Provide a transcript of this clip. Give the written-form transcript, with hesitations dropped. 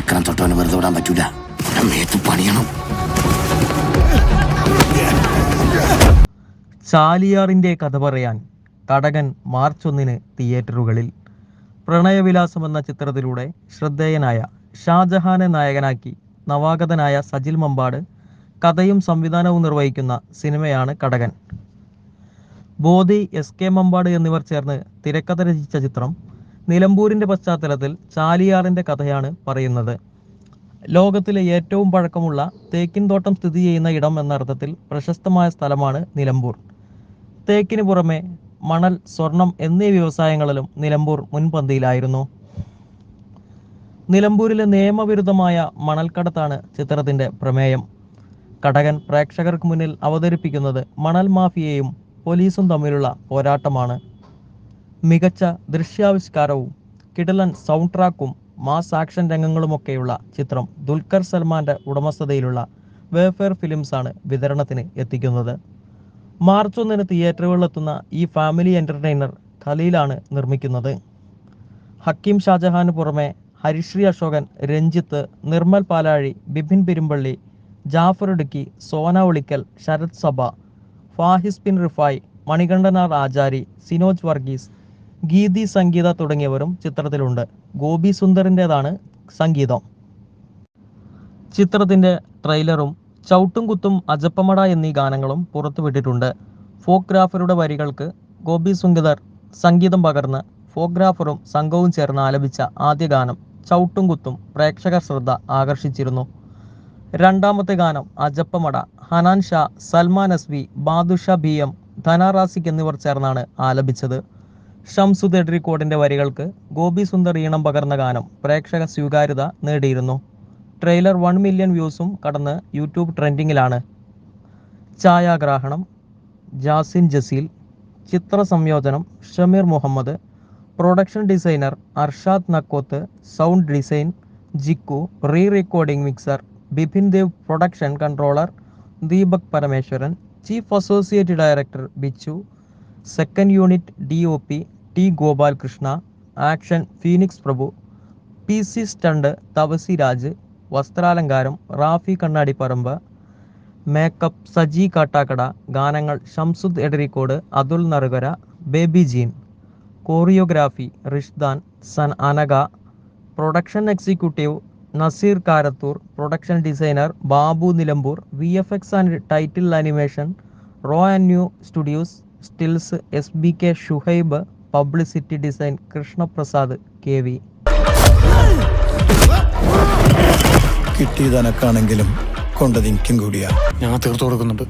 ചക്രം തൊട്ടവന് വെറുതെ വിടാൻ പറ്റൂല. മേത്ത് പണിയണം. ചാലിയാറിൻ്റെ കഥ പറയാൻ കടകൻ മാർച്ച് 1 തിയേറ്ററുകളിൽ. പ്രണയവിലാസം എന്ന ചിത്രത്തിലൂടെ ശ്രദ്ധേയനായ ഷാജഹാനെ നായകനാക്കി നവാഗതനായ സജിൽ മമ്പാട് കഥയും സംവിധാനവും നിർവഹിക്കുന്ന സിനിമയാണ് കടകൻ. ബോധി, എസ്.കെ. മമ്പാട് എന്നിവർ ചേർന്ന് തിരക്കഥ രചിച്ച ചിത്രം നിലമ്പൂരിൻ്റെ പശ്ചാത്തലത്തിൽ ചാലിയാറിൻ്റെ കഥയാണ് പറയുന്നത്. ലോകത്തിലെ ഏറ്റവും പഴക്കമുള്ള തേക്കിൻതോട്ടം സ്ഥിതി ചെയ്യുന്ന ഇടം എന്നർത്ഥത്തിൽ പ്രശസ്തമായ സ്ഥലമാണ് നിലമ്പൂർ. തേക്കിന് പുറമെ മണൽ, സ്വർണം എന്നീ വ്യവസായങ്ങളിലും നിലമ്പൂർ മുൻപന്തിയിലായിരുന്നു. നിലമ്പൂരിലെ നിയമവിരുദ്ധമായ മണൽക്കടത്താണ് ചിത്രത്തിൻ്റെ പ്രമേയം. കടകൻ പ്രേക്ഷകർക്ക് മുന്നിൽ അവതരിപ്പിക്കുന്നത് മണൽ മാഫിയയും പോലീസും തമ്മിലുള്ള പോരാട്ടമാണ്. മികച്ച ദൃശ്യാവിഷ്കാരവും കിടിലൻ സൗണ്ട് ട്രാക്കും മാസ് ആക്ഷൻ രംഗങ്ങളുമൊക്കെയുള്ള ചിത്രം ദുൽഖർ സൽമാൻ്റെ ഉടമസ്ഥതയിലുള്ള വേഫെയർ ഫിലിംസാണ് വിതരണത്തിന് എത്തിക്കുന്നത്. മാർച്ച് 1 തിയേറ്ററുകളിലെത്തുന്ന ഈ ഫാമിലി എൻ്റർടൈനർ ഖലീലാണ് നിർമ്മിക്കുന്നത്. ഹക്കീം ഷാജഹാന് പുറമെ ഹരിശ്രീ അശോകൻ, രഞ്ജിത്ത്, നിർമ്മൽ പാലാഴി, ബിപിൻ പെരുമ്പള്ളി, ജാഫർ ഇടുക്കി, സോന ഉളിക്കൽ, ശരത് സഭ, ഫാഹിസ് ബിൻ റിഫായ്, മണികണ്ഠനാർ ആചാരി, സിനോജ് വർഗീസ്, ഗീതി സംഗീത തുടങ്ങിയവരും ചിത്രത്തിലുണ്ട്. ഗോപി സുന്ദറിൻ്റെതാണ് സംഗീതം. ചിത്രത്തിൻ്റെ ട്രെയിലറും ചവിട്ടും കുത്തും അജപ്പമട എന്നീ ഗാനങ്ങളും പുറത്തുവിട്ടിട്ടുണ്ട്. ഫോക്ഗ്രാഫറുടെ വരികൾക്ക് ഗോപി സുന്ദർ സംഗീതം പകർന്ന് ഫോക്ഗ്രാഫറും സംഘവും ചേർന്ന് ആലപിച്ച ആദ്യ ഗാനം ചവിട്ടും കുത്തും പ്രേക്ഷകർ ശ്രദ്ധ ആകർഷിച്ചിരുന്നു. രണ്ടാമത്തെ ഗാനം അജപ്പമട ഹനാൻ ഷാ, സൽമാൻ എസ്.വി, ബാദുഷ BM, ധനാറാസിക് എന്നിവർ ചേർന്നാണ് ആലപിച്ചത്. ഷംസുദ് എഡ്രിക്കോഡിൻ്റെ വരികൾക്ക് ഗോപി സുന്ദർ ഈണം പകർന്ന ഗാനം പ്രേക്ഷക സ്വീകാര്യത നേടിയിരുന്നു. ട്രെയിലർ 1 മില്യൺ വ്യൂസും കടന്ന് യൂട്യൂബ് ട്രെൻഡിങ്ങിലാണ്. ഛായാഗ്രാഹണം ജാസിൻ ജസീൽ, ചിത്ര സംയോജനം Shameer Muhammad, production designer Arshad Nakkoth, sound design Jikku, rerecording mixer Bipin Dev, production controller Deepak Parameswaran, chief associate director Bichu, second unit DOP T Gopalkrishna, action Phoenix Prabhu, PC stunt Thavasi Raj, വസ്ത്രാലങ്കാരം റാഫി കണ്ണാടിപ്പറമ്പ്, മേക്കപ്പ് സജി കാട്ടാക്കട, ഗാനങ്ങൾ Shamsud Edarikode, Athul Narukara, Baby Jean, choreography Rishdan Anaka, production executive Naseer Karathoor, production designer Babu Nilambur, VFX and title animation raw and new studios, stills SBK Shuhaib, publicity design Krishnaprasad KV. കിട്ടിയത് അനക്കാണെങ്കിലും കൊണ്ടത് എനിക്കും കൂടിയാ. ഞാൻ തീർത്തു കൊടുക്കുന്നുണ്ട്.